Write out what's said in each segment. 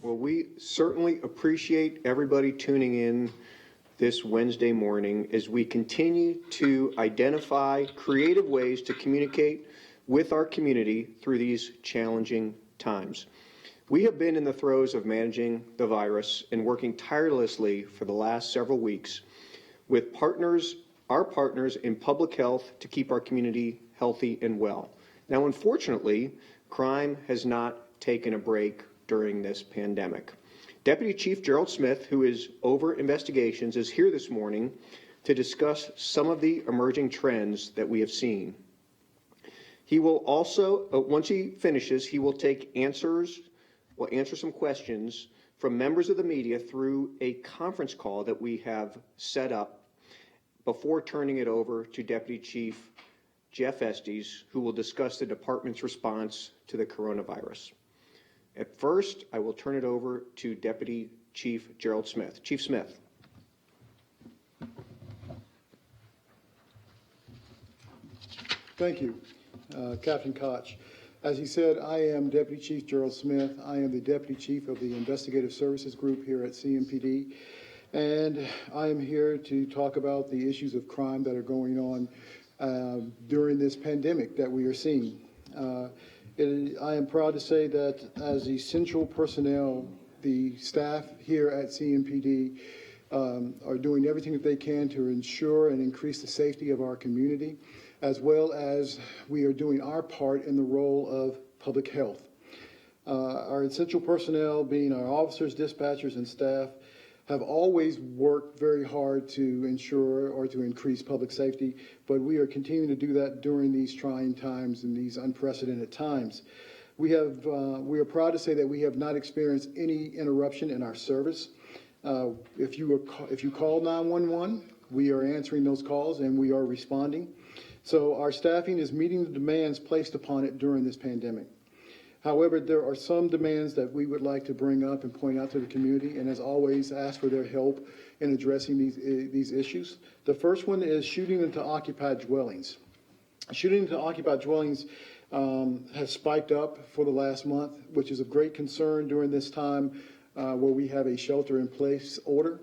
Well, we certainly appreciate everybody tuning in this Wednesday morning as we continue to identify creative ways to communicate with our community through these challenging times. We have been in the throes of managing the virus and working tirelessly for the last several weeks with our partners in public health to keep our community healthy and well. Now, unfortunately, crime has not taken a break during this pandemic. Deputy Chief Gerald Smith, who is over investigations, is here this morning to discuss some of the emerging trends that we have seen. He will also, once he finishes, he will answer some questions from members of the media through a conference call that we have set up before turning it over to Deputy Chief Jeff Estes, who will discuss the department's response to the coronavirus. At first, I will turn it over to Deputy Chief Gerald Smith. Chief Smith. Thank you, Captain Koch. As he said, I am Deputy Chief Gerald Smith. I am the Deputy Chief of the Investigative Services Group here at CMPD, and I am here to talk about the issues of crime that are going on during this pandemic that we are seeing. I am proud to say that as essential personnel, the staff here at CMPD are doing everything that they can to ensure and increase the safety of our community, as well as we are doing our part in the role of public health. Our essential personnel, being our officers, dispatchers, and staff, have always worked very hard to ensure or to increase public safety, but we are continuing to do that during these trying times and these unprecedented times. We are proud to say that we have not experienced any interruption in our service. If you call 911, we are answering those calls and we are responding. So our staffing is meeting the demands placed upon it during this pandemic. However, there are some demands that we would like to bring up and point out to the community, and as always, ask for their help in addressing these issues. The first one is shooting into occupied dwellings. Shooting into occupied dwellings has spiked up for the last month, which is of great concern during this time where we have a shelter-in-place order.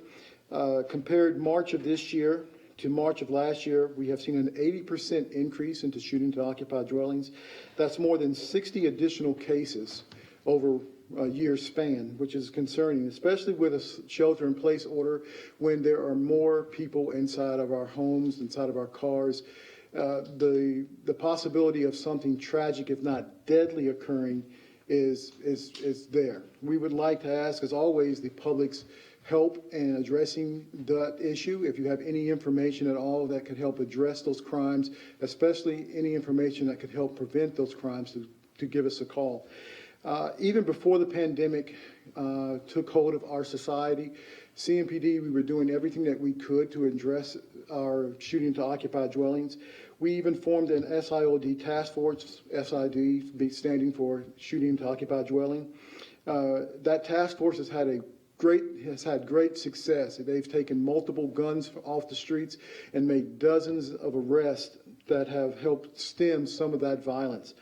Compared March of this year to March of last year, we have seen an 80% increase into shooting to occupied dwellings. That's more than 60 additional cases over a year's span, which is concerning, especially with a shelter-in-place order when there are more people inside of our homes, inside of our cars. The possibility of something tragic, if not deadly, occurring is there. We would like to ask, as always, the public's help in addressing that issue. If you have any information at all that could help address those crimes, especially any information that could help prevent those crimes, to give us a call. Even before the pandemic took hold of our society, CMPD, we were doing everything that we could to address our shooting to occupied dwellings. We even formed an SIOD task force, SID standing for shooting to occupied dwelling. That task force has had great success. They've taken multiple guns off the streets and made dozens of arrests that have helped stem some of that violence.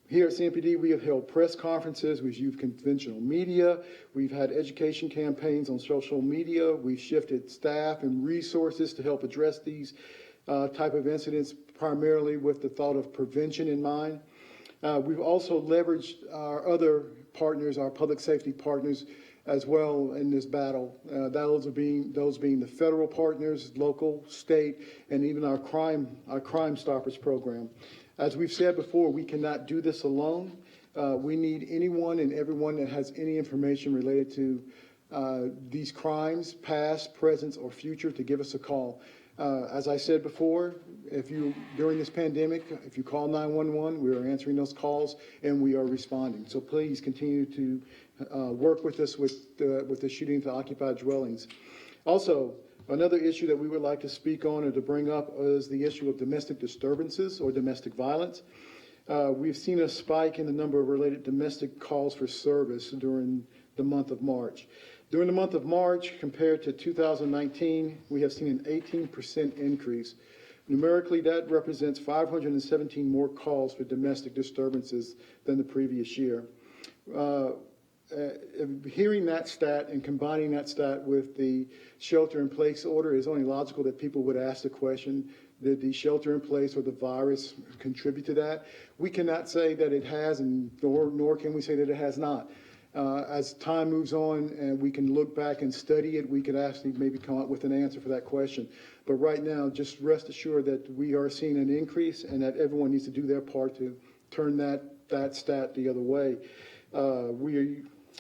Here at CMPD, we have held press conferences, we've used conventional media, we've had education campaigns on social media, we've shifted staff and resources to help address these type of incidents, primarily with the thought of prevention in mind. We've also leveraged our other partners, our public safety partners, as well in this battle. Those being the federal partners, local, state, and even our Crime Stoppers program. As we've said before, we cannot do this alone. We need anyone and everyone that has any information related to these crimes, past, present, or future, to give us a call. As I said before, during this pandemic, if you call 911, we are answering those calls and we are responding. So please continue to work with us with the shooting to occupied dwellings. Also, another issue that we would like to speak on or to bring up is the issue of domestic disturbances or domestic violence. We've seen a spike in the number of related domestic calls for service during the month of March. During the month of March, compared to 2019, we have seen an 18% increase. Numerically, that represents 517 more calls for domestic disturbances than the previous year. hearing that stat and combining that stat with the shelter-in-place order, is only logical that people would ask the question, did the shelter-in-place or the virus contribute to that? We cannot say that it has, and nor can we say that it has not. As time moves on and we can look back and study it, we could actually maybe come up with an answer for that question. But right now, just rest assured that we are seeing an increase and that everyone needs to do their part to turn that stat the other way.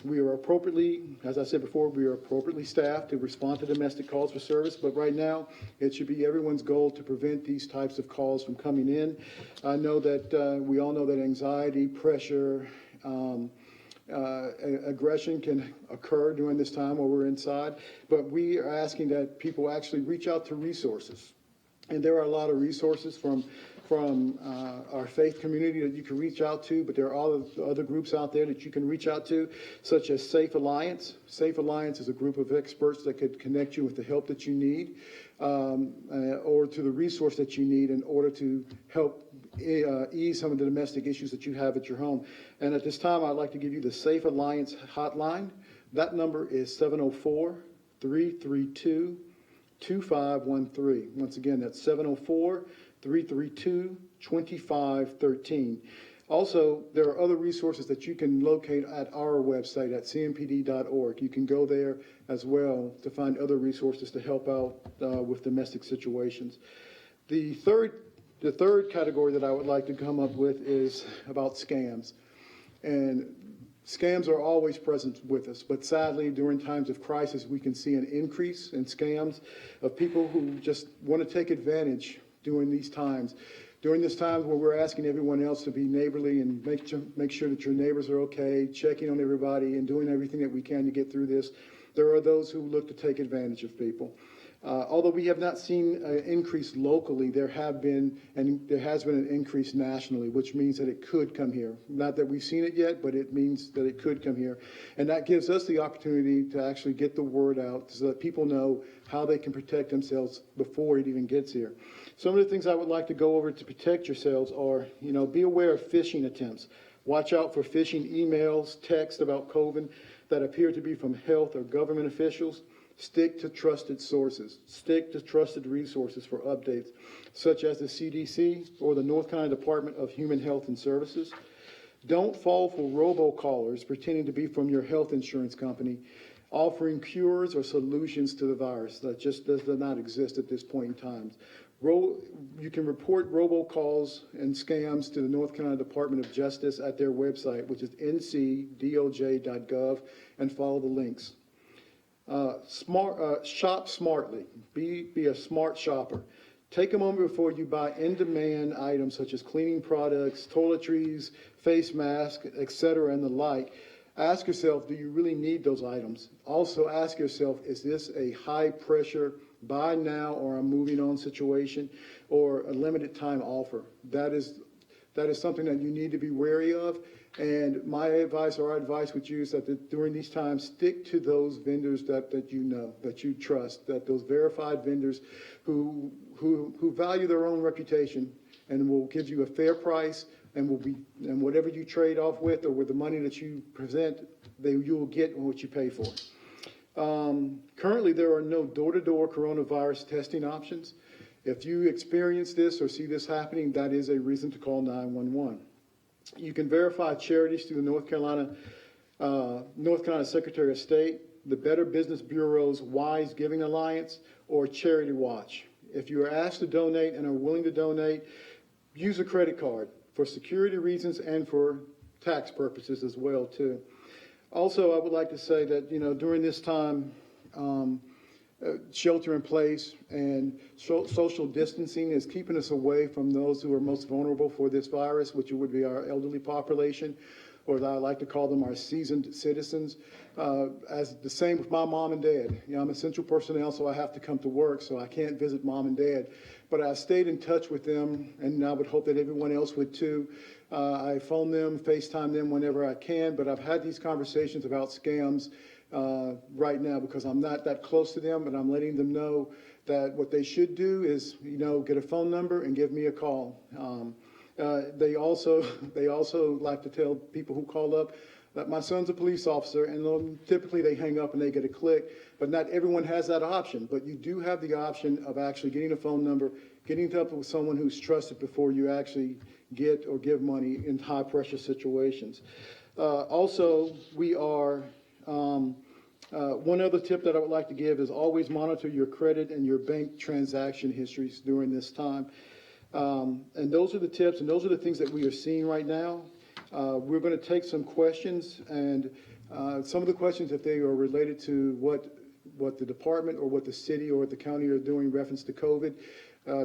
We are appropriately, as I said before, we are appropriately staffed to respond to domestic calls for service, but right now, it should be everyone's goal to prevent these types of calls from coming in. I know that we all know that anxiety, pressure, aggression can occur during this time while we're inside, but we are asking that people actually reach out to resources. And there are a lot of resources from our faith community that you can reach out to, but there are other groups out there that you can reach out to, such as Safe Alliance. Safe Alliance is a group of experts that could connect you with the help that you need, or to the resource that you need in order to help ease some of the domestic issues that you have at your home. And at this time, I'd like to give you the Safe Alliance hotline. That number is 704-332-2513. Once again, that's 704-332-2513. Also, there are other resources that you can locate at our website at cmpd.org. You can go there as well to find other resources to help out with domestic situations. The third category that I would like to come up with is about scams. And scams are always present with us, but sadly, during times of crisis, we can see an increase in scams of people who just want to take advantage during these times. During this time where we're asking everyone else to be neighborly and make sure that your neighbors are okay, checking on everybody and doing everything that we can to get through this, there are those who look to take advantage of people. Although we have not seen an increase locally, there has been an increase nationally, which means that it could come here. Not that we've seen it yet, but it means that it could come here. And that gives us the opportunity to actually get the word out so that people know how they can protect themselves before it even gets here. Some of the things I would like to go over to protect yourselves are, be aware of phishing attempts. Watch out for phishing emails, texts about COVID that appear to be from health or government officials. Stick to trusted sources. Stick to trusted resources for updates, such as the CDC or the North Carolina Department of Human Health and Services. Don't fall for robocallers pretending to be from your health insurance company, offering cures or solutions to the virus. That just does not exist at this point in time. You can report robocalls and scams to the North Carolina Department of Justice at their website, which is ncdoj.gov, and follow the links. Shop smartly. Be a smart shopper. Take a moment before you buy in-demand items such as cleaning products, toiletries, face masks, etc., and the like. Ask yourself, do you really need those items? Also ask yourself, is this a high-pressure buy now or I'm moving on situation, or a limited time offer? That is something that you need to be wary of. And my advice, or our advice with you, is that during these times, stick to those vendors that you know, that you trust, that those verified vendors who value their own reputation and will give you a fair price, and whatever you trade off with, or with the money that you present, you will get what you pay for. Currently, there are no door-to-door coronavirus testing options. If you experience this or see this happening, that is a reason to call 911. You can verify charities through the North Carolina Secretary of State, the Better Business Bureau's Wise Giving Alliance, or Charity Watch. If you are asked to donate and are willing to donate, use a credit card for security reasons and for tax purposes as well, too. Also, I would like to say that, during this time, shelter in place and social distancing is keeping us away from those who are most vulnerable for this virus, which would be our elderly population, or as I like to call them, our seasoned citizens. As the same with my mom and dad. I'm essential personnel, so I have to come to work, so I can't visit mom and dad. But I stayed in touch with them, and I would hope that everyone else would too. I phone them, FaceTime them whenever I can, but I've had these conversations about scams right now because I'm not that close to them, but I'm letting them know that what they should do is, get a phone number and give me a call. They also like to tell people who call up that my son's a police officer, and typically they hang up and they get a click, but not everyone has that option. But you do have the option of actually getting a phone number, getting in touch with someone who's trusted before you actually get or give money in high-pressure situations. Also, we are, one other tip that I would like to give is always monitor your credit and your bank transaction histories during this time. And those are the tips, and those are the things that we are seeing right now. We're going to take some questions, and some of the questions, if they are related to what the department or what the city or what the county are doing in reference to COVID,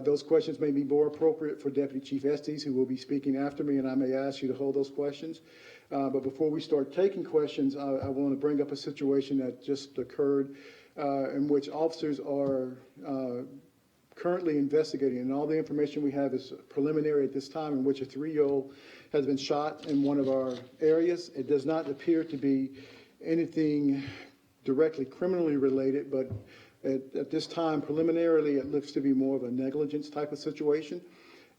those questions may be more appropriate for Deputy Chief Estes, who will be speaking after me, and I may ask you to hold those questions. But before we start taking questions, I want to bring up a situation that just occurred in which officers are currently investigating, and all the information we have is preliminary at this time, in which a 3-year-old has been shot in one of our areas. It does not appear to be anything directly criminally related, but at this time, preliminarily, it looks to be more of a negligence type of situation.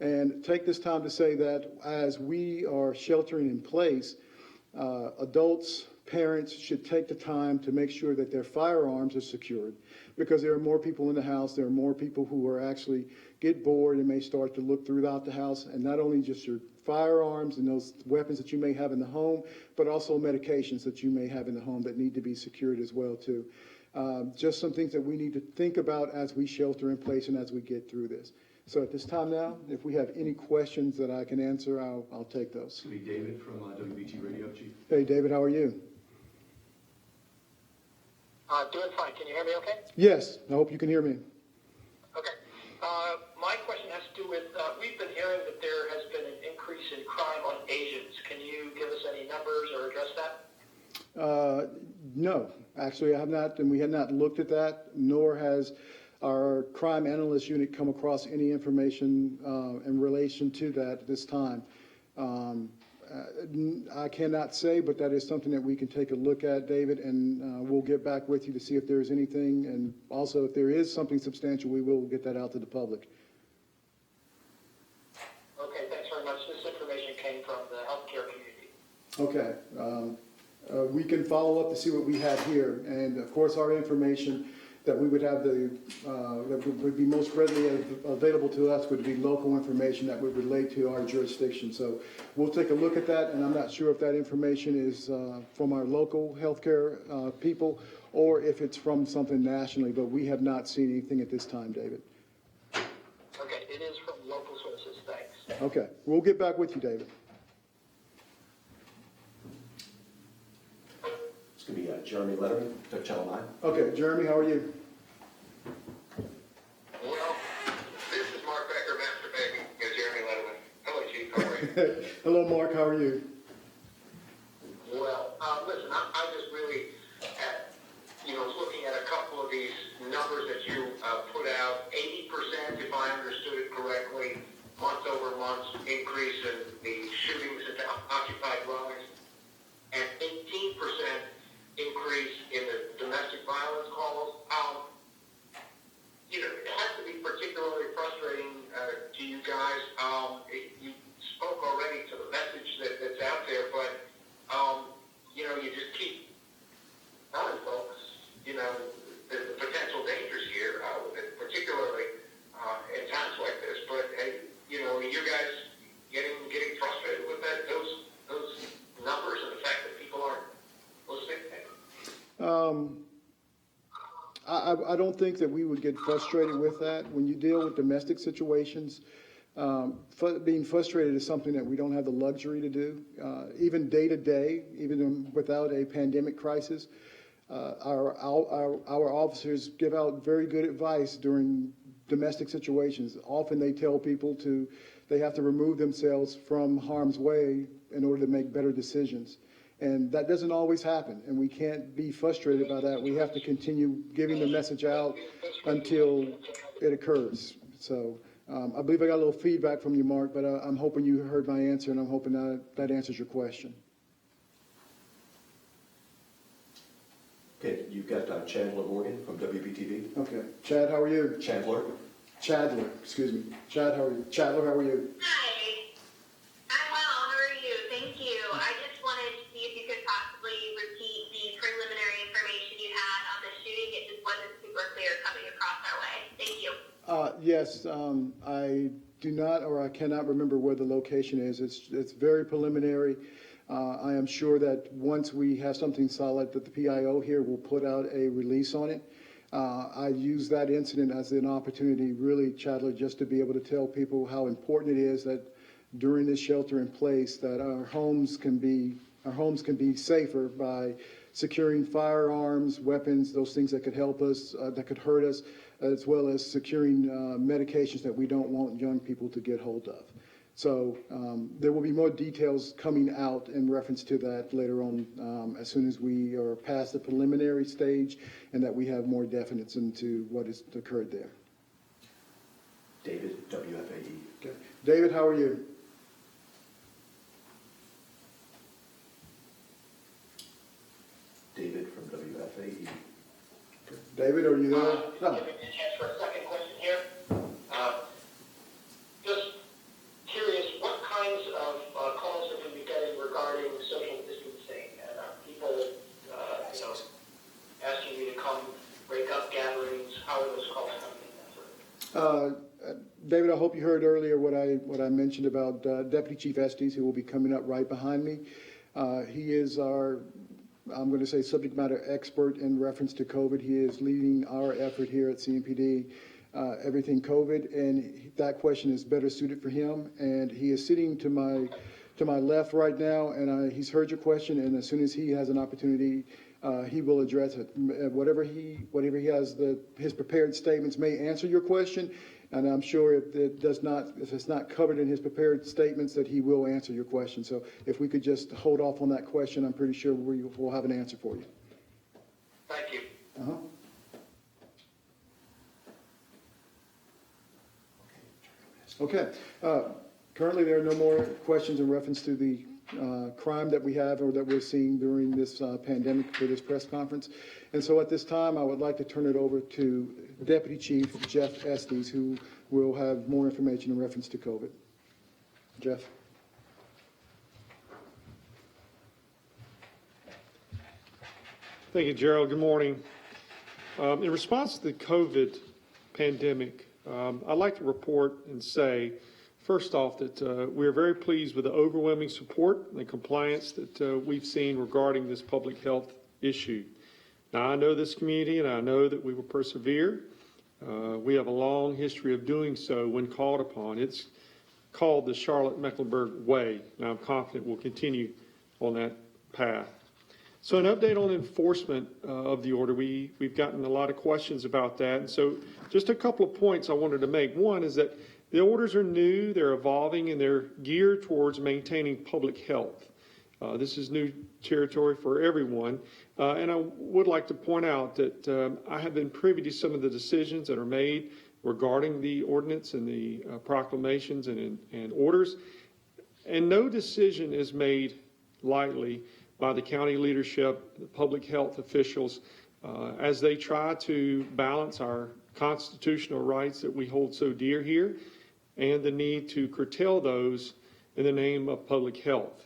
And take this time to say that as we are sheltering in place, adults, parents should take the time to make sure that their firearms are secured, because there are more people in the house. There are more people who are actually get bored and may start to look throughout the house, and not only just your firearms and those weapons that you may have in the home, but also medications that you may have in the home that need to be secured as well too. Just some things that we need to think about as we shelter in place and as we get through this. So at this time now, if we have any questions that I can answer, I'll take those. This will be David from WBT Radio, Chief. Hey, David, how are you? Doing fine. Can you hear me okay? Yes, I hope you can hear me. Okay. My question has to do with, we've been hearing that there has been an increase in crime on Asians. Can you give us any numbers or address that? No, actually I have not, and we have not looked at that, nor has our crime analyst unit come across any information in relation to that at this time. I cannot say, but that is something that we can take a look at, David, and we'll get back with you to see if there's anything, and also if there is something substantial, we will get that out to the public. Okay, thanks very much. This information came from the healthcare community. Okay. We can follow up to see what we have here, and of course our information that we would have that would be most readily available to us would be local information that would relate to our jurisdiction. So we'll take a look at that, and I'm not sure if that information is from our local healthcare people or if it's from something nationally, but we have not seen anything at this time, David. Okay, it is from local sources. Thanks. Okay, we'll get back with you, David. It's going to be Jeremy Letterman, Channel 9. Okay, Jeremy, how are you? Well, this is Mark Becker, masturbating, Jeremy Letterman. Hello, Chief. How are you? Hello, Mark, how are you? Well, listen, I just really, was looking at a couple of these numbers that you put out. 80%, if I understood it correctly, month-over-month increase in the shootings into occupied dwellings, and 18% increase in the domestic violence calls. It has to be particularly frustrating to you guys. You spoke already to the message that's out there, but you just keep telling folks, the potential dangers here, particularly in times like this. But you guys getting frustrated with those numbers and the fact that people aren't listening. I don't think that we would get frustrated with that. When you deal with domestic situations, being frustrated is something that we don't have the luxury to do. Even day to day, even without a pandemic crisis, our officers give out very good advice during domestic situations. Often they tell people they have to remove themselves from harm's way in order to make better decisions. And that doesn't always happen, and we can't be frustrated by that. We have to continue giving the message out until it occurs. So I believe I got a little feedback from you, Mark, but I'm hoping you heard my answer, and I'm hoping that answers your question. Okay, you've got Chandler Morgan from WBTV. Okay. Chad, how are you? Chandler. Chadler, excuse me. Chad, how are you? Chadler, how are you? Hi. I'm well. How are you? Thank you. I just wanted to see if you could possibly repeat the preliminary information you had on the shooting? It just wasn't super clear coming across our way. Thank you. Yes, I do not, or I cannot remember where the location is. It's very preliminary. I am sure that once we have something solid, that the PIO here will put out a release on it. I use that incident as an opportunity, really, Chadley, just to be able to tell people how important it is that during this shelter in place, that our homes can be safer by securing firearms, weapons, those things that could help us, that could hurt us, as well as securing medications that we don't want young people to get hold of. So there will be more details coming out in reference to that later on, as soon as we are past the preliminary stage and that we have more definites into what has occurred there. David, WFAE. Okay. David, how are you? David from WFAE. David, are you there? Just give me a chance for a second question here. Just curious, what kinds of calls have we been getting regarding social distancing and people, asking you to come break up gatherings? How are those calls coming in? David, I hope you heard earlier what I mentioned about Deputy Chief Estes, who will be coming up right behind me. He is our, I'm going to say, subject matter expert in reference to COVID. He is leading our effort here at CMPD, everything COVID, and that question is better suited for him. And he is sitting to my left right now, and he's heard your question, and as soon as he has an opportunity, he will address it. Whatever he has, his prepared statements may answer your question, and I'm sure if it's not covered in his prepared statements, that he will answer your question. So if we could just hold off on that question, I'm pretty sure we'll have an answer for you. Thank you. Okay. Currently, there are no more questions in reference to the crime that we have or that we're seeing during this pandemic for this press conference. And so at this time, I would like to turn it over to Deputy Chief Jeff Estes, who will have more information in reference to COVID. Jeff. Thank you, Gerald. Good morning. In response to the COVID pandemic, I'd like to report and say, first off, that we are very pleased with the overwhelming support and compliance that we've seen regarding this public health issue. Now, I know this community, and I know that we will persevere. We have a long history of doing so when called upon. It's called the Charlotte-Mecklenburg Way, and I'm confident we'll continue on that path. So an update on enforcement of the order. We've gotten a lot of questions about that, and so just a couple of points I wanted to make. One is that the orders are new, they're evolving, and they're geared towards maintaining public health. This is new territory for everyone, and I would like to point out that I have been privy to some of the decisions that are made regarding the ordinance and the proclamations and orders, and no decision is made lightly by the county leadership, the public health officials, as they try to balance our constitutional rights that we hold so dear here and the need to curtail those in the name of public health.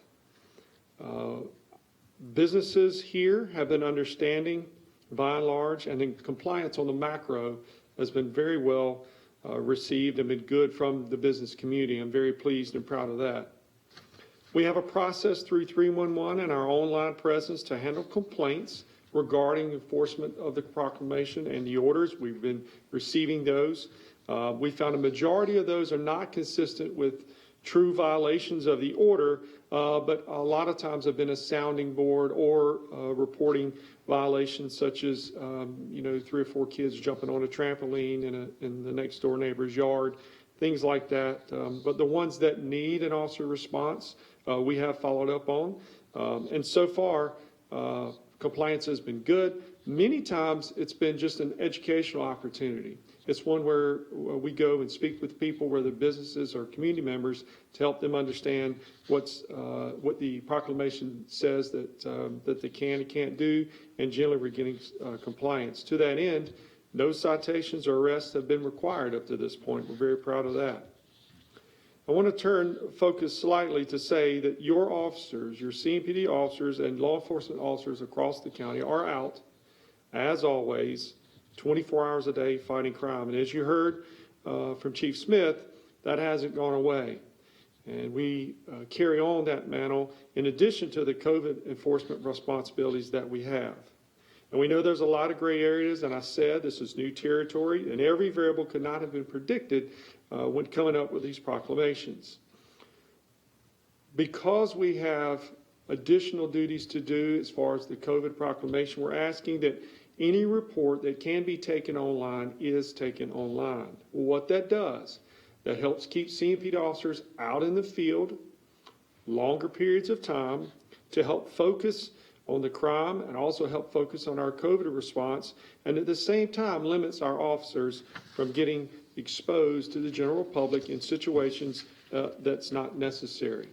Businesses here have been understanding by and large, and in compliance on the macro has been very well received and been good from the business community. I'm very pleased and proud of that. We have a process through 311 and our online presence to handle complaints regarding enforcement of the proclamation and the orders. We've been receiving those. We found a majority of those are not consistent with true violations of the order, but a lot of times have been a sounding board or reporting violations such as, 3 or 4 kids jumping on a trampoline in the next door neighbor's yard, things like that. But the ones that need an officer response, we have followed up on. And so far, compliance has been good. Many times it's been just an educational opportunity. It's one where we go and speak with people, whether businesses or community members, to help them understand what the proclamation says that they can and can't do, and generally we're getting compliance. To that end, no citations or arrests have been required up to this point. We're very proud of that. I want to turn focus slightly to say that your officers, your CMPD officers and law enforcement officers across the county are out, as always, 24 hours a day fighting crime. And as you heard from Chief Smith, that hasn't gone away. And we carry on that mantle in addition to the COVID enforcement responsibilities that we have. And we know there's a lot of gray areas, and I said this is new territory, and every variable could not have been predicted when coming up with these proclamations. Because we have additional duties to do as far as the COVID proclamation, we're asking that any report that can be taken online is taken online. What that does, that helps keep CMPD officers out in the field longer periods of time to help focus on the crime and also help focus on our COVID response, and at the same time limits our officers from getting exposed to the general public in situations that's not necessary.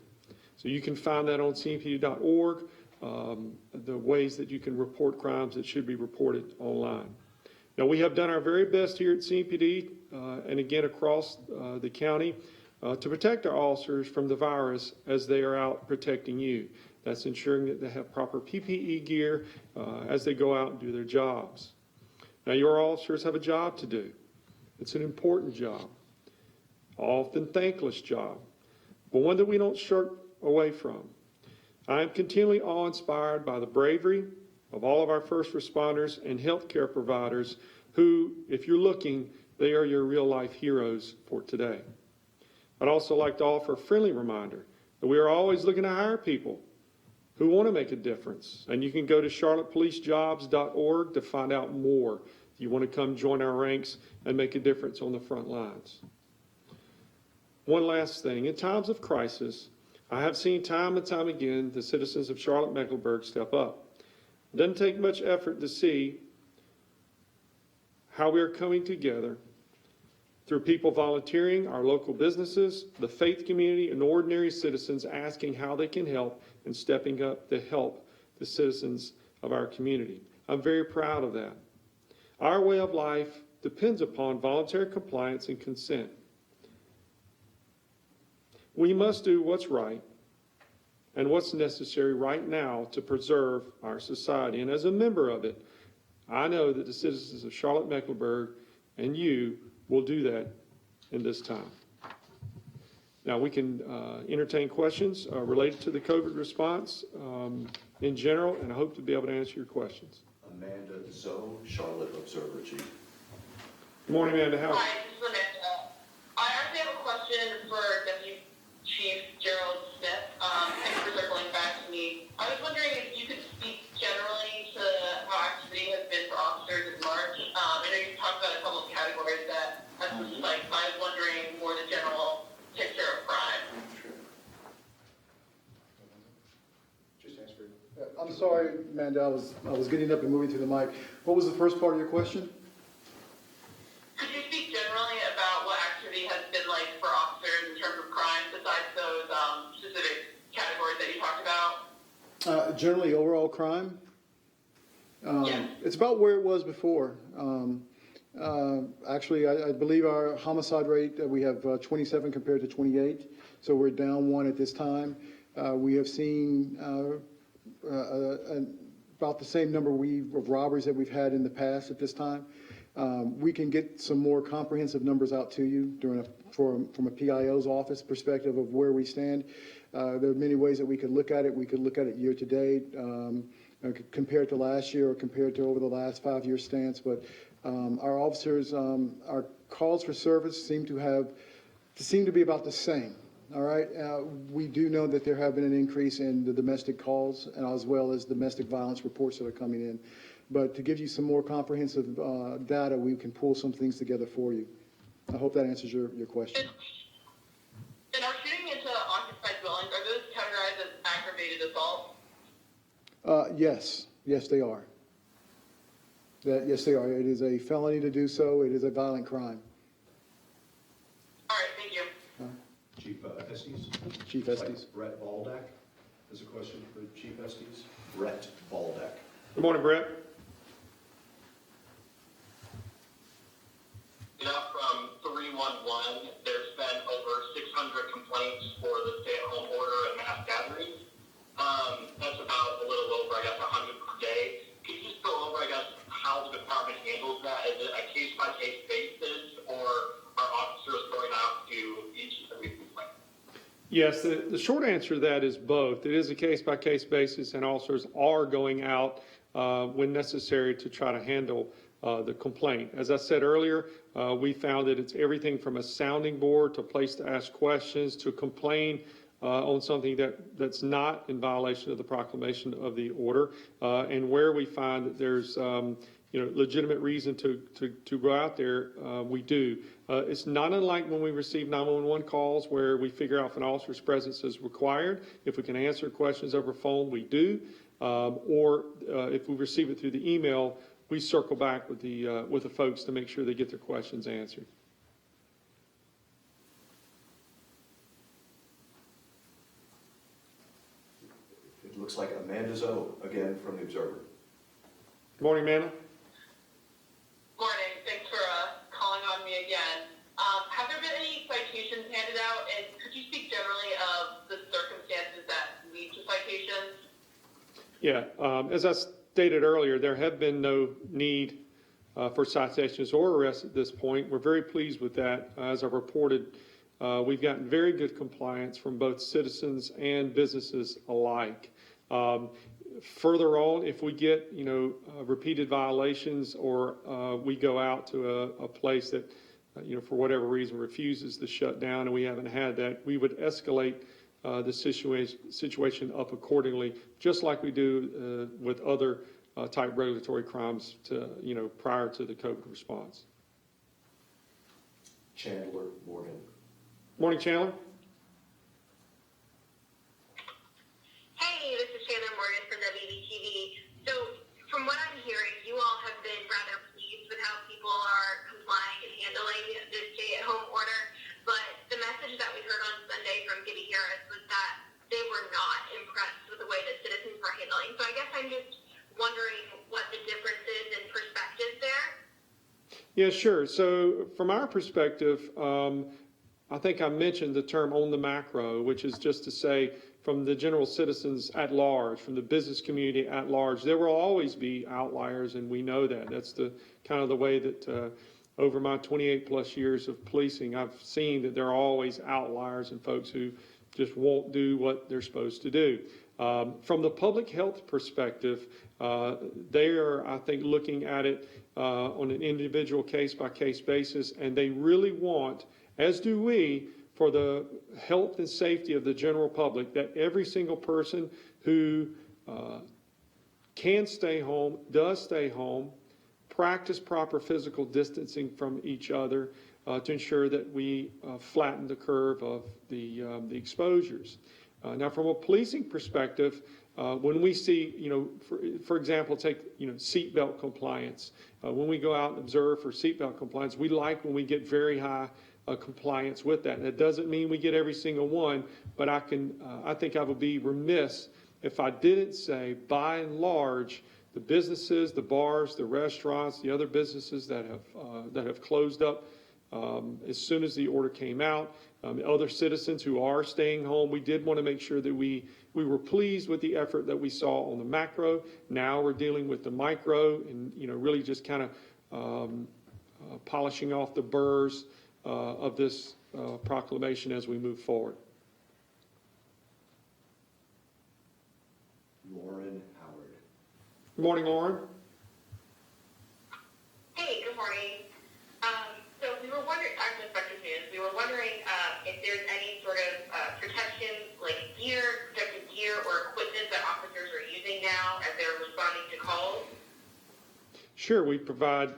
So you can find that on cmpd.org, the ways that you can report crimes that should be reported online. Now, we have done our very best here at CMPD and again across the county to protect our officers from the virus as they are out protecting you. That's ensuring that they have proper PPE gear as they go out and do their jobs. Now, your officers have a job to do. It's an important job, often thankless job, but one that we don't shirk away from. I am continually awe-inspired by the bravery of all of our first responders and healthcare providers who, if you're looking, they are your real-life heroes for today. I'd also like to offer a friendly reminder that we are always looking to hire people who want to make a difference. And you can go to charlottepolicejobs.org to find out more if you want to come join our ranks and make a difference on the front lines. One last thing, in times of crisis, I have seen time and time again the citizens of Charlotte-Mecklenburg step up. It doesn't take much effort to see how we are coming together through people volunteering, our local businesses, the faith community, and ordinary citizens asking how they can help and stepping up to help the citizens of our community. I'm very proud of that. Our way of life depends upon voluntary compliance and consent. We must do what's right and what's necessary right now to preserve our society. And as a member of it, I know that the citizens of Charlotte-Mecklenburg and you will do that in this time. Now, we can entertain questions related to the COVID response in general, and I hope to be able to answer your questions. Amanda Zoe, Charlotte Observer Chief. Good morning, Amanda. How? Hi, this is Amanda. I actually have a question for Deputy Chief Gerald Smith. Thanks for circling back to me. I was wondering if you could speak generally to how activity has been for officers in March. I know you talked about a couple of categories that have some spikes, but I was wondering more the general picture of crime. I'm sorry, Amanda, I was getting up and moving to the mic. What was the first part of your question? Could you speak generally about what activity has been like for officers in terms of crime besides those specific categories that you talked about? Generally, overall crime. Yes. It's about where it was before. Actually, I believe our homicide rate, we have 27 compared to 28, so we're down 1 at this time. We have seen about the same number of robberies that we've had in the past at this time. We can get some more comprehensive numbers out to you from a PIO's office perspective of where we stand. There are many ways that we could look at it. We could look at it year to date, compared to last year or compared to over the last 5-year stance. But our officers, our calls for service seem to be about the same. All right. We do know that there have been an increase in the domestic calls and as well as domestic violence reports that are coming in. But to give you some more comprehensive data, we can pull some things together for you. I hope that answers your question. And are shooting into occupied dwellings, are those categorized as aggravated assault? Yes, they are. Yes, they are. It is a felony to do so. It is a violent crime. All right, thank you. Chief Estes. Chief Estes. Brett Baldack has a question for Chief Estes. Brett Baldack. Good morning, Brett. From 311, there's been over 600 600 complaints for the stay-at-home order and mass gatherings. That's about a little over, I guess, 100 per day. Can you just go over, I guess, how the department handles that? Is it a case-by-case basis, or are officers going out to each and every complaint? Yes, the short answer to that is both. It is a case-by-case basis, and officers are going out when necessary to try to handle the complaint. As I said earlier, we found that it's everything from a sounding board to a place to ask questions to complain on something that's not in violation of the proclamation of the order, and where we find that there's legitimate reason to go out there, we do. It's not unlike when we receive 911 calls where we figure out if an officer's presence is required. If we can answer questions over phone, we do. Or if we receive it through the email, we circle back with the folks to make sure they get their questions answered. It looks like Amanda Zoe, again, from the Observer. Good morning, Amanda. Morning. Thanks for calling on me again. Have there been any citations handed out, and could you speak generally of the circumstances that lead to citations? Yeah, as I stated earlier, there have been no need for citations or arrests at this point. We're very pleased with that. As I reported, we've gotten very good compliance from both citizens and businesses alike. Further on, if we get repeated violations, or we go out to a place that for whatever reason refuses to shut down, and we haven't had that, we would escalate the situation up accordingly, just like we do with other type regulatory crimes prior to the COVID response. Chandler Morgan. Morning, Chandler. Hey, this is Chandler Morgan from WBTV. So, from what I'm hearing, you all have been rather pleased with how people are complying and handling this stay-at-home order. But the message that we heard on Sunday from Gibby Harris was that they were not impressed with the way that citizens were handling. So I guess I'm just wondering what the difference is in perspective there. Yeah, sure. So from our perspective, I think I mentioned the term on the macro, which is just to say from the general citizens at large, from the business community at large, there will always be outliers, and we know that. That's the kind of the way that over my 28 plus years of policing, I've seen that there are always outliers and folks who just won't do what they're supposed to do. From the public health perspective, they are, I think, looking at it on an individual case-by-case basis, and they really want, as do we, for the health and safety of the general public, that every single person who can stay home, does stay home, practice proper physical distancing from each other to ensure that we flatten the curve of the exposures. Now, from a policing perspective, when we see, for example, take, seatbelt compliance. When we go out and observe for seatbelt compliance, we like when we get very high compliance with that. And it doesn't mean we get every single one, but I think I would be remiss if I didn't say, by and large, the businesses, the bars, the restaurants, the other businesses that have closed up as soon as the order came out, other citizens who are staying home, we did want to make sure that we were pleased with the effort that we saw on the macro. Now we're dealing with the micro, and really just kind of polishing off the burrs of this proclamation as we move forward. Lauren Howard. Good morning, Lauren. Hey, good morning. So we were wondering, I'm with Spectrum News, we were wondering if there's any sort of protection, like protective gear or equipment that officers are using now as they're responding to calls? Sure, we provide,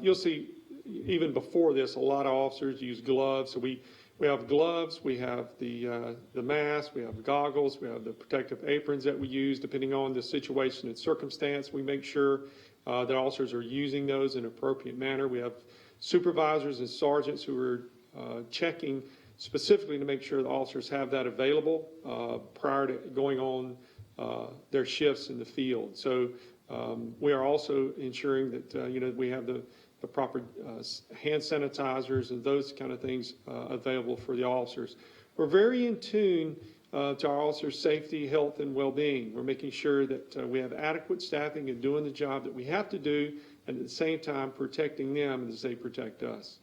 you'll see even before this, a lot of officers use gloves. So we have gloves, we have the mask, we have goggles, we have the protective aprons that we use depending on the situation and circumstance. We make sure that officers are using those in an appropriate manner. We have supervisors and sergeants who are checking specifically to make sure the officers have that available prior to going on their shifts in the field. So we are also ensuring that we have the proper hand sanitizers and those kind of things available for the officers. we're very in tune to our officers' safety, health, and well-being. We're making sure that we have adequate staffing and doing the job that we have to do, and at the same time protecting them as they protect us.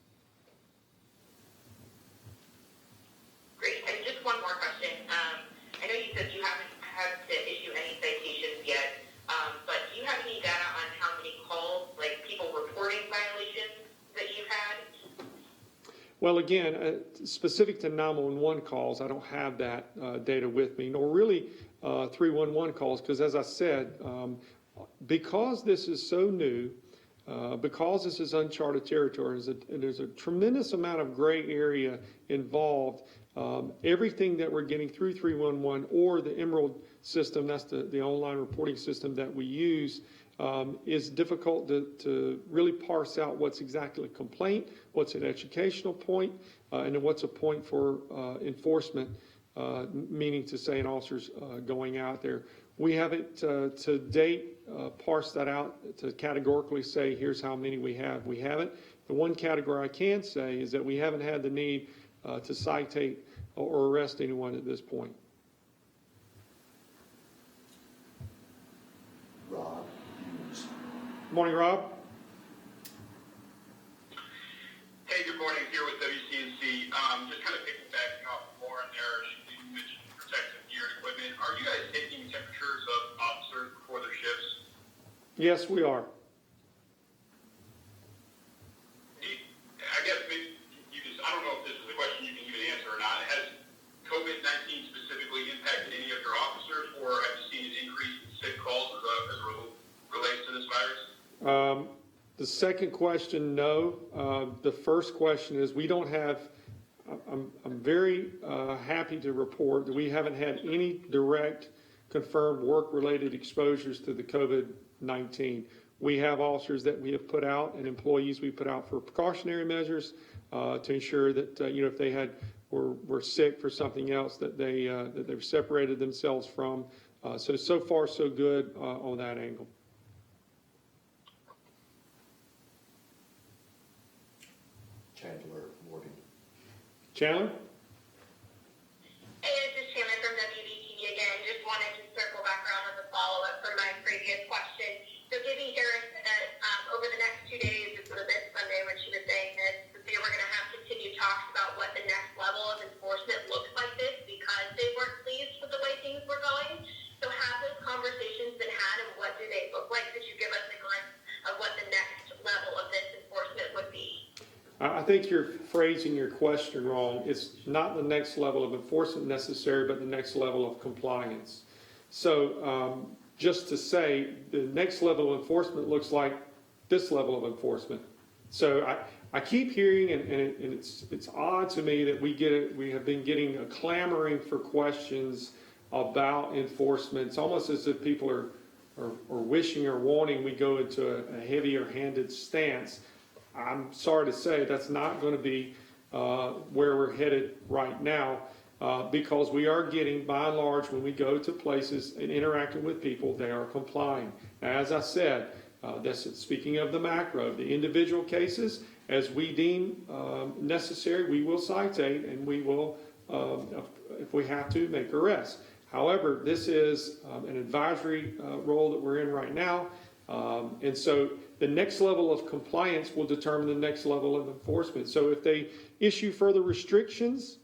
Great. And just one more question. I know you said you haven't had to issue any citations yet, but do you have any data on how many calls, like people reporting violations that you've had? Well, again, specific to 911 calls, I don't have that data with me, nor really 311 calls, because as I said, because this is so new, because this is uncharted territory, and there's a tremendous amount of gray area involved. Everything that we're getting through 311 or the Emerald system, that's the online reporting system that we use, is difficult to really parse out what's exactly a complaint, what's an educational point, and then what's a point for enforcement, meaning to say an officer's going out there. We haven't to date parsed that out to categorically say here's how many we have. We haven't. The one category I can say is that we haven't had the need to citate or arrest anyone at this point. Rob Hughes. Morning, Rob. Hey, good morning. Here with WCNC. Just kind of piggybacking off Lauren there. She mentioned protective gear and equipment. Are you guys taking temperatures of officers before their shifts? Yes, we are. I guess maybe I don't know if this is a question you can even answer or not. Has COVID-19 specifically impacted any of your officers, or have you seen an increase in sick calls as it relates to this virus? The second question, no. The first question is we don't have, I'm very happy to report that we haven't had any direct confirmed work-related exposures to the COVID-19. We have officers that we have put out and employees we put out for precautionary measures to ensure that, if they were sick for something else, that they've separated themselves from. So far, so good on that angle. Chandler Morgan. Chandler? Hey, this is Shannon from WBTV again. Just wanted to circle back around with a follow-up from my previous question. So Gibby Harris said over the next 2 days, this was this Sunday when she was saying this, that they were going to have continued talks about what the next level of enforcement looks like this because they weren't pleased with the way things were going. So have those conversations been had, and what do they look like? Could you give us a glimpse of what the next level of this enforcement would be? I think you're phrasing your question wrong. It's not the next level of enforcement necessary, but the next level of compliance. So just to say, the next level of enforcement looks like this level of enforcement. So I keep hearing, and it's odd to me that we have been getting a clamoring for questions about enforcement. It's almost as if people are wishing or wanting we go into a heavier handed stance. I'm sorry to say that's not going to be where we're headed right now because we are getting, by and large, when we go to places and interacting with people, they are complying. Now, as I said, speaking of the macro, the individual cases, as we deem necessary, we will citate and we will, if we have to, make arrests. However, this is an advisory role that we're in right now, and so the next level of compliance will determine the next level of enforcement. So if they issue further restrictions,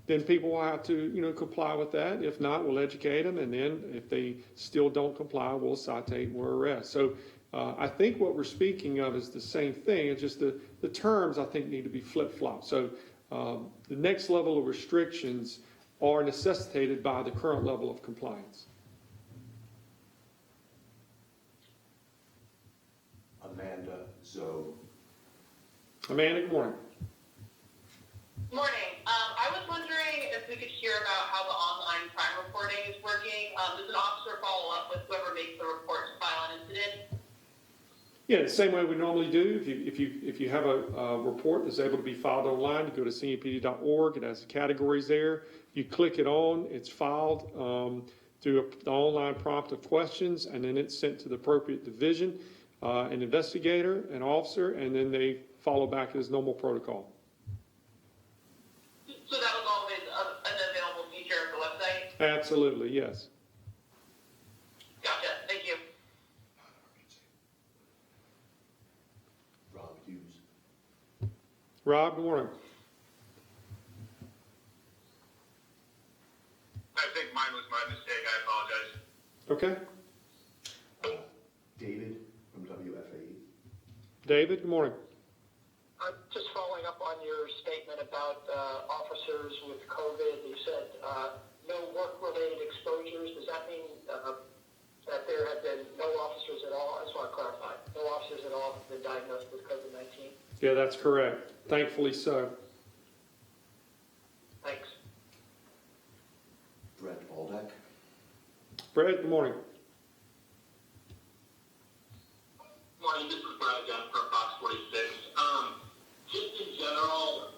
then people will have to, comply with that. If not, we'll educate them, and then if they still don't comply, we'll citate and we'll arrest. So I think what we're speaking of is the same thing. It's just the terms, I think, need to be flip-flopped. So the next level of restrictions are necessitated by the current level of compliance. Amanda Zoe. Amanda, good morning. Morning. I was wondering if we could hear about how the online crime reporting is working. Does an officer follow up with whoever makes the report to file an incident? Yeah, the same way we normally do. If you have a report that's able to be filed online, you go to cmpd.org. It has the categories there. You click it on, it's filed through the online prompt of questions, and then it's sent to the appropriate division, an investigator, an officer, and then they follow back as normal protocol. So that was always Absolutely, yes. Gotcha, thank you. Rob Hughes. Rob, good morning. I think mine was my mistake. I apologize. Okay. David from WFAE. David, good morning. Just following up on your statement about officers with COVID, you said no work-related exposures. Does that mean that there have been no officers at all? I just want to clarify. No officers at all have been diagnosed with COVID-19? Yeah, that's correct. Thankfully so. Thanks. Brett Baldeck. Brett, good morning. Morning, this is Brad again from Fox 46. Just in general,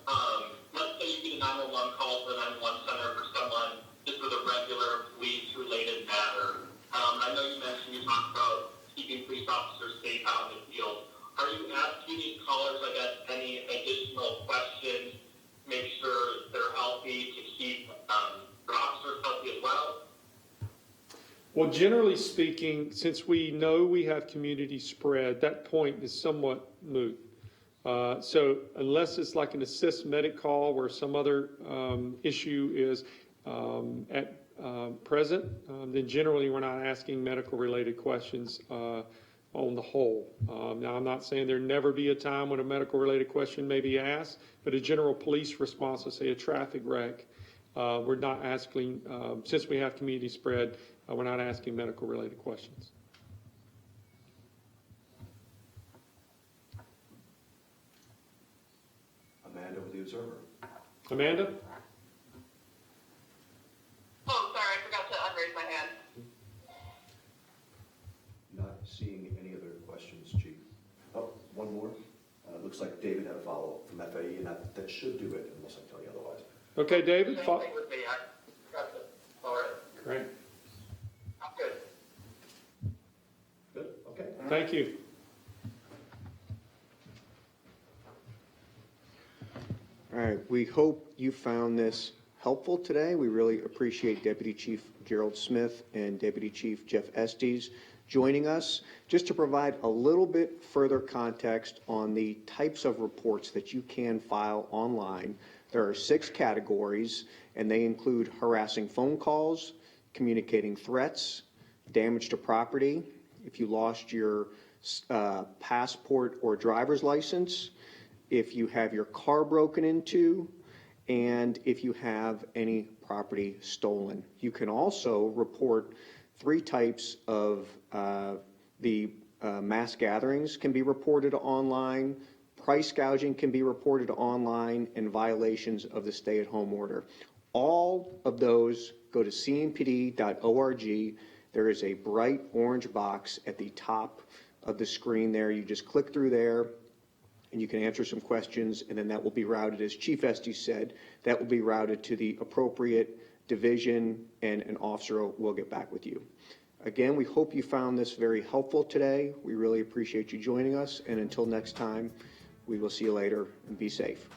let's say you get a 911 call to the 911 center for someone just with a regular police-related matter. I know you mentioned you talked about keeping police officers safe out in the field. Are you asking these callers, I guess, any additional questions, make sure they're healthy, to keep their officers healthy as well? Well, generally speaking, since we know we have community spread, that point is somewhat moot. So unless it's like an assist medic call where some other issue is at present, then generally we're not asking medical related questions on the whole. Now, I'm not saying there'd never be a time when a medical related question may be asked, but a general police response to say a traffic wreck, we're not asking, since we have community spread, we're not asking medical related questions. Amanda with the Observer. Amanda? Oh, sorry, I forgot to unraise my hand. Not seeing any other questions, Chief. Oh, one more. Looks like David had a follow-up from FAE, and that should do it, unless I tell you otherwise. Okay, David? Same thing with me. I got it. All right. Great. I'm good. Good, okay. Thank you. All right, we hope you found this helpful today. We really appreciate Deputy Chief Gerald Smith and Deputy Chief Jeff Estes joining us. Just to provide a little bit further context on the types of reports that you can file online, there are 6 categories, and they include harassing phone calls, communicating threats, damage to property, if you lost your passport or driver's license, if you have your car broken into, and if you have any property stolen. You can also report 3 types of mass gatherings can be reported online, price gouging can be reported online, and violations of the stay-at-home order. All of those go to cmpd.org. There is a bright orange box at the top of the screen there. You just click through there and you can answer some questions, and then that will be routed, as Chief Estes said, that will be routed to the appropriate division, and an officer will get back with you. Again, we hope you found this very helpful today. We really appreciate you joining us, and until next time, we will see you later, and be safe.